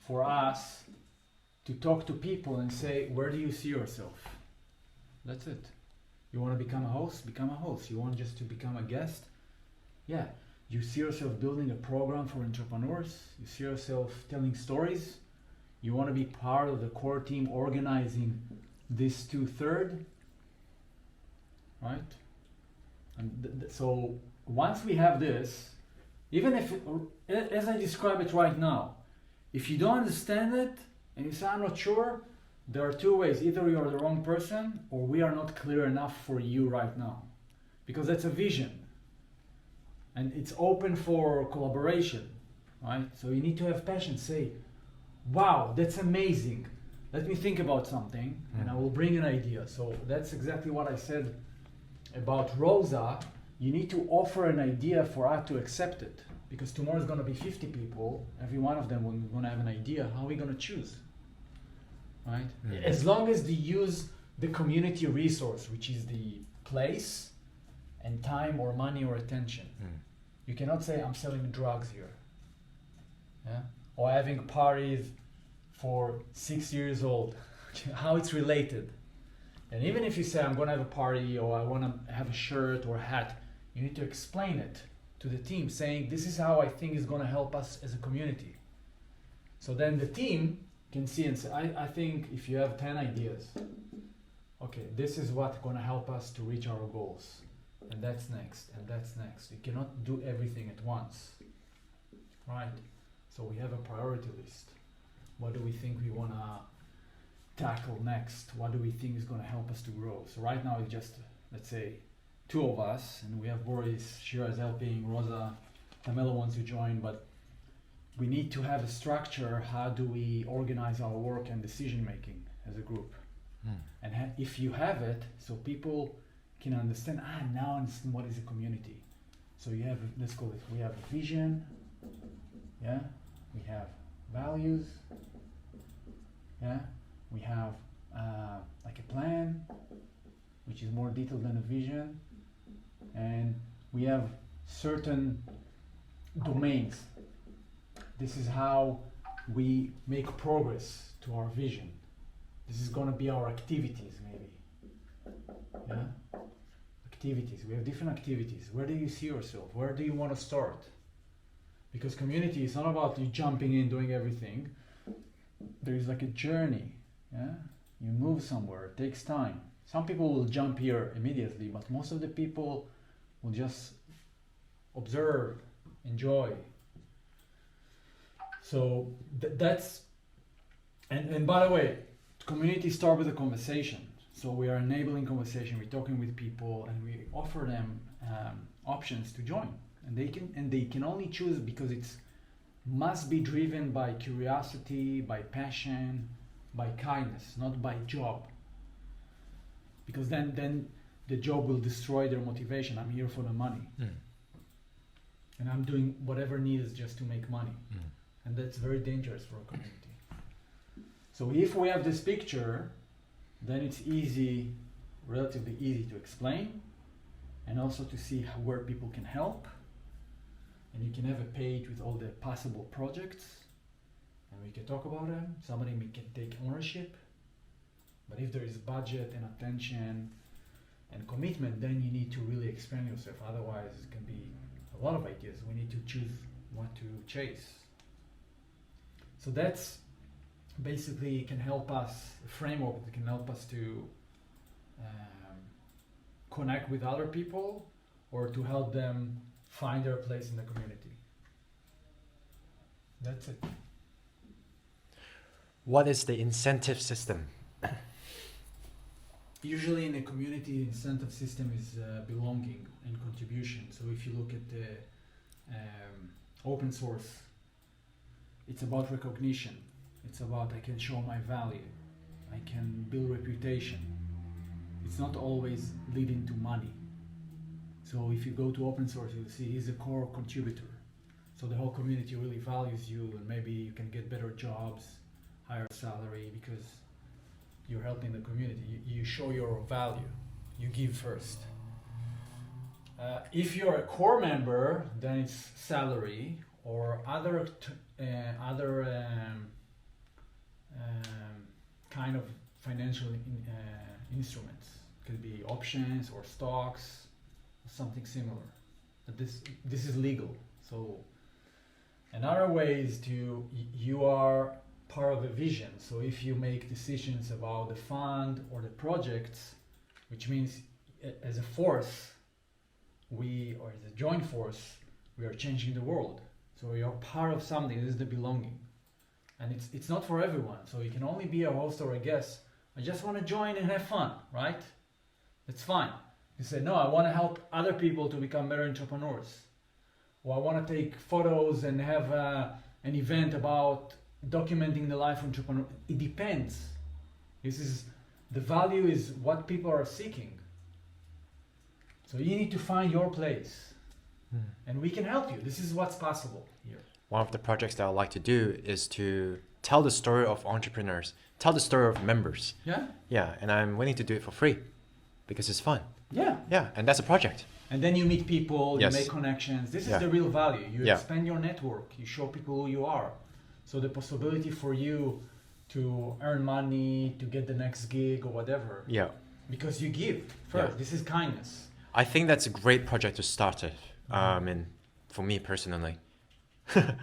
for us to talk to people and say, where do you see yourself? That's it. You want to become a host? Become a host. You want just to become a guest? Yeah. You see yourself building a program for entrepreneurs? You see yourself telling stories? You want to be part of the core team organizing this 2/3? Right? And so once we have this, even if, as I describe it right now, if you don't understand it and you say, I'm not sure, there are two ways. Either you are the wrong person or we are not clear enough for you right now. Because that's a vision. And it's open for collaboration, right? So you need to have passion. Say, wow, that's amazing. Let me think about something and I will bring an idea. So that's exactly what I said about Rosa. You need to offer an idea for us to accept it. Because tomorrow is going to be 50 people. Every one of them will going to have an idea. How are we going to choose? Right? As long as they use the community resource, which is the place and time or money or attention. You cannot say, I'm selling drugs here. Yeah? Or having parties for 6 years old. How it's related. And even if you say, I'm going to have a party or I want to have a shirt or a hat, you need to explain it to the team, saying, this is how I think is going to help us as a community. So then the team can see and say, I think if you have 10 ideas, okay, this is what's going to help us to reach our goals. And that's next, and that's next. You cannot do everything at once, right? So we have a priority list. What do we think we want to tackle next? What do we think is going to help us to grow? So right now it's just, let's say, 2 of us, and we have Boris, Shira is helping, Rosa, Tamela wants to join, but we need to have a structure. How do we organize our work and decision making as a group? And if you have it, so people can understand, now I understand what is a community. So you have, let's call it, we have a vision, yeah, we have values, yeah, we have like a plan, which is more detailed than a vision, and we have certain domains. This is how we make progress to our vision. This is going to be our activities, maybe. Yeah? Activities. We have different activities. Where do you see yourself? Where do you want to start? Because community is not about you jumping in, doing everything. There is like a journey. Yeah? You move somewhere. It takes time. Some people will jump here immediately, but most of the people will just observe, enjoy. So that's, and by the way, community start with a conversation. So we are enabling conversation, we're talking with people, and we offer them options to join. And they can only choose because it's must be driven by curiosity, by passion, by kindness, not by job. Because then the job will destroy their motivation. I'm here for the money. And I'm doing whatever needed just to make money. And that's very dangerous for a community. So if we have this picture, then it's easy, relatively easy to explain, and also to see where people can help. And you can have a page with all the possible projects, and we can talk about them. Somebody can take ownership. But if there is budget and attention and commitment, then you need to really expand yourself. Otherwise, it can be a lot of ideas. We need to choose what to chase. So that's basically can help us, a framework that can help us to connect with other people or to help them find their place in the community. That's it. What is the incentive system? Usually in a community, incentive system is belonging and contribution. So if you look at the open source, it's about recognition. It's about I can show my value. I can build reputation. It's not always leading to money. So if you go to open source, you'll see he's a core contributor. So the whole community really values you, and maybe you can get better jobs, higher salary because you're helping the community. You show your value. You give first. If you're a core member, then it's salary or other kind of financial instruments. Could be options or stocks, or something similar. But this is legal. So another way is you are part of a vision. So if you make decisions about the fund or the projects, which means as a force, or as a joint force, we are changing the world. So you're part of something. This is the belonging. And it's not for everyone. So you can only be a host or a guest. I just want to join and have fun, right? That's fine. You say, no, I want to help other people to become better entrepreneurs. Or I want to take photos and have an event about documenting the life of entrepreneur. It depends. The value is what people are seeking. So you need to find your place. And we can help you. This is what's possible here. One of the projects that I like to do is to tell the story of entrepreneurs, tell the story of members. Yeah? Yeah, and I'm willing to do it for free because it's fun. Yeah. Yeah, and that's a project. And then you meet people, Yes. you make connections. This is Yeah. the real value. You Yeah. expand your network. You show people who you are. So the possibility for you to earn money, to get the next gig or whatever. Yeah. Because you give first. Yeah. This is kindness. I think that's a great project to start it. And for me personally.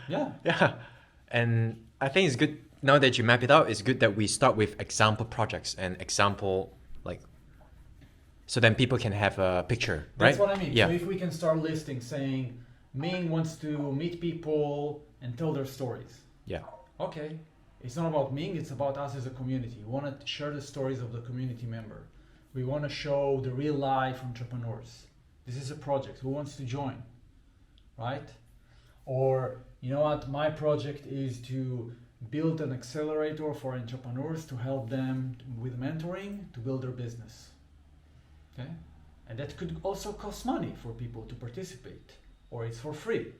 Yeah. Yeah. And I think it's good, now that you map it out, it's good that we start with example projects and example, like, so then people can have a picture, right? That's what I mean. Yeah. So if we can start listing saying, Ming wants to meet people and tell their stories. Yeah. Okay. It's not about Ming, it's about us as a community. We want to share the stories of the community member. We want to show the real life entrepreneurs. This is a project. Who wants to join? Right? Or, you know what, my project is to build an accelerator for entrepreneurs to help them with mentoring to build their business. Okay? And that could also cost money for people to participate, or it's for free.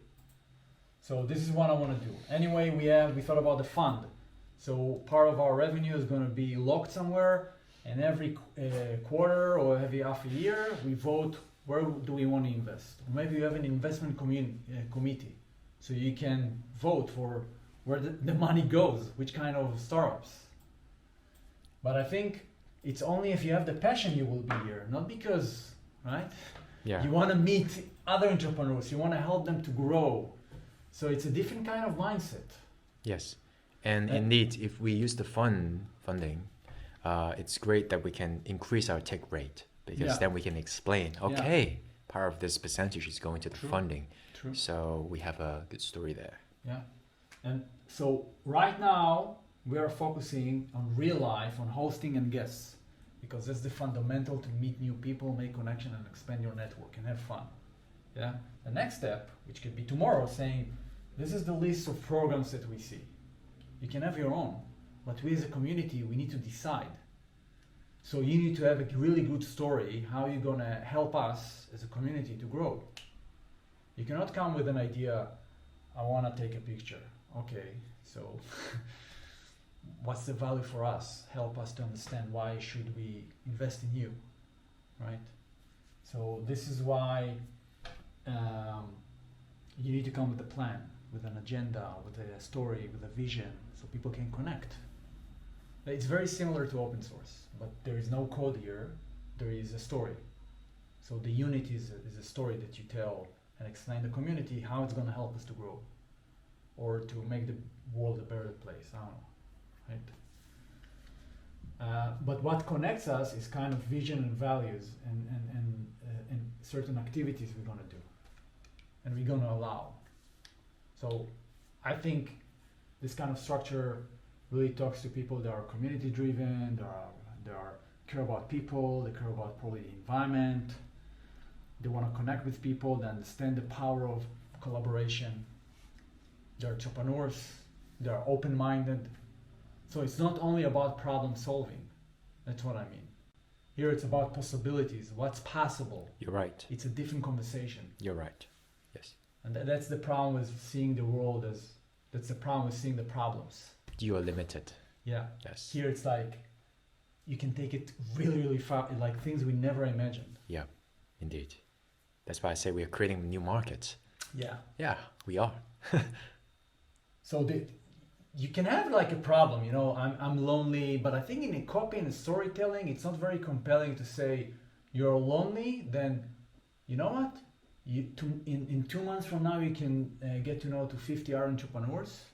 So this is what I want to do. Anyway, we thought about the fund. So part of our revenue is going to be locked somewhere, and every quarter or every half a year, we vote where do we want to invest. Or maybe you have an investment committee, so you can vote for where the money goes, which kind of startups. But I think it's only if you have the passion you will be here, not because, right? Yeah. You want to meet other entrepreneurs, you want to help them to grow. So it's a different kind of mindset. Yes. And indeed, if we use the funding, it's great that we can increase our take rate, because Yeah. then we can explain, okay, part of this percentage is going to the True. funding. True. So we have a good story there. Yeah. And so right now we are focusing on real life, on hosting and guests, because that's the fundamental to meet new people, make connection and expand your network and have fun. Yeah. The next step, which could be tomorrow, saying this is the list of programs that we see. You can have your own, but we as a community, we need to decide. So you need to have a really good story, how you're gonna help us as a community to grow. You cannot come with an idea, I wanna take a picture. Okay, so what's the value for us? Help us to understand why should we invest in you, right? So this is why you need to come with a plan, with an agenda, with a story, with a vision, so people can connect. It's very similar to open source, but there is no code here, there is a story. So the unit is a story that you tell and explain the community how it's going to help us to grow or to make the world a better place. I don't know, right? But what connects us is kind of vision and values and certain activities we're going to do and we're going to allow. So I think this kind of structure really talks to people that are community driven, they are care about people, they care about probably the environment, they want to connect with people, they understand the power of collaboration, they're entrepreneurs, they're open-minded. So it's not only about problem solving, that's what I mean. Here it's about possibilities, what's possible. You're right. It's a different conversation. You're right. Yes. And that's the problem with seeing the world that's the problem with seeing the problems. You are limited. Yeah. Yes. Here it's like, you can take it really, really far, like things we never imagined. Yeah, indeed. That's why I say we are creating new markets. Yeah. Yeah, we are. So you can have like a problem, you know, I'm lonely, but I think in a copy and storytelling, it's not very compelling to say you're lonely, then you know what? In 2 months from now, you can get to know to 50 other entrepreneurs,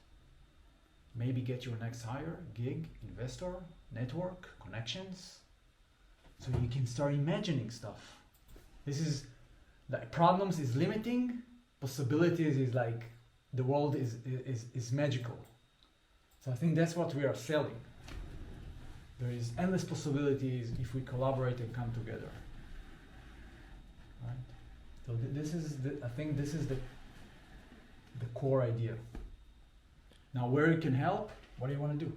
maybe get your next hire, gig, investor, network, connections. So you can start imagining stuff. This is like problems is limiting, possibilities is like the world is magical. So I think that's what we are selling. There is endless possibilities if we collaborate and come together. Right? So I think this is the core idea. Now where it can help, what do you want to do?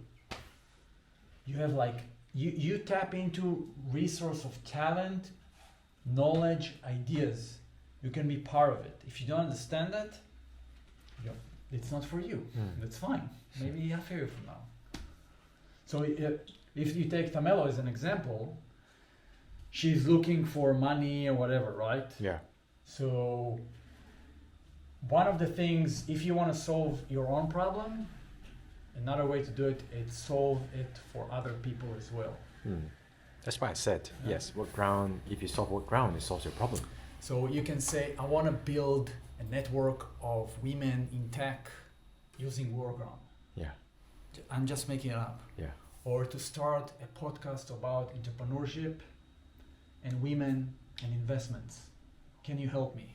You have like, you tap into resource of talent, knowledge, ideas. You can be part of it. If you don't understand that, it's not for you. That's fine. Maybe half a year from now. So if you take Tamelo as an example, she's looking for money or whatever, right? Yeah. So one of the things, if you want to solve your own problem, another way to do it is solve it for other people as well. That's why I said, yes, Workground, if you solve Workground, it solves your problem. So you can say, I want to build a network of women in tech using Workground. Yeah. I'm just making it up. Yeah. Or to start a podcast about entrepreneurship and women and investments. Can you help me?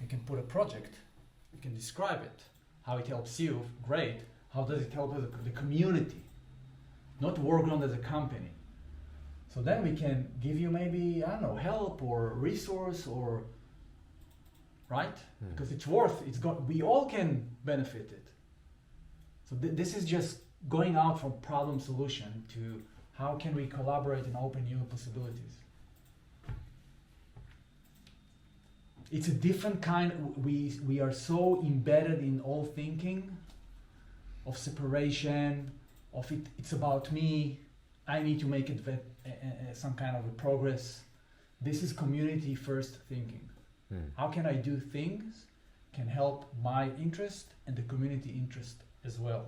You can put a project, you can describe it, how it helps you, great. How does it help the community? Not Workground as a company. So then we can give you maybe, I don't know, help or resource or, right? Because it's we all can benefit it. So this is just going out from problem solution to how can we collaborate and open new possibilities. It's a different kind, we are so embedded in all thinking of separation, of it's about me, I need to make it some kind of a progress. This is community first thinking. How can I do things can help my interest and the community interest as well.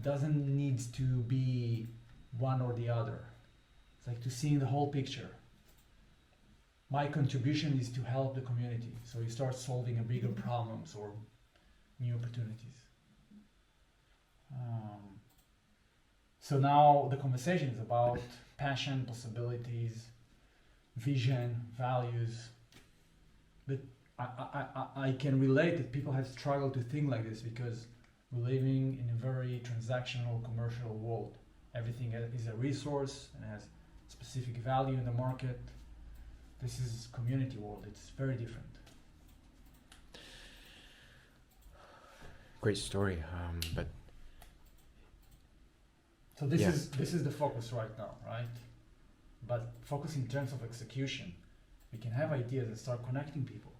Doesn't need to be one or the other. It's like to see the whole picture. My contribution is to help the community, so you start solving a bigger problems or new opportunities. So now the conversation is about passion, possibilities, vision, values. But I can relate that people have struggled to think like this because we're living in a very transactional, commercial world. Everything is a resource and has specific value in the market. This is community world. It's very different. Great story, but so this is the focus right now, right? But focus in terms of execution. We can have ideas and start connecting people.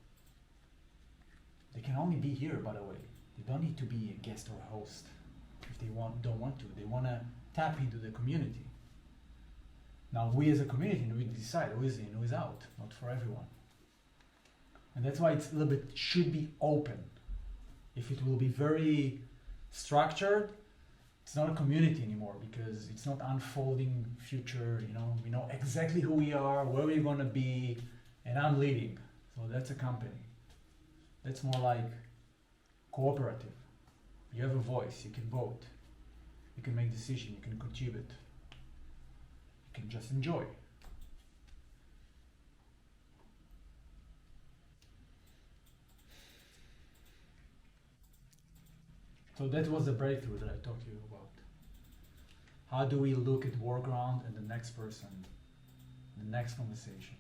They can only be here, by the way. They don't need to be a guest or a host if they don't want to. They want to tap into the community. Now we as a community, we decide who is in, who is out, not for everyone. And that's why it's a little bit should be open. If it will be very structured, it's not a community anymore because it's not unfolding future, we know exactly who we are, where we're gonna be, and I'm leading. So that's a company. That's more like cooperative. You have a voice, you can vote, you can make decisions, you can contribute. You can just enjoy. So that was the breakthrough that I talked to you about. How do we look at Workground and the next person, the next conversation?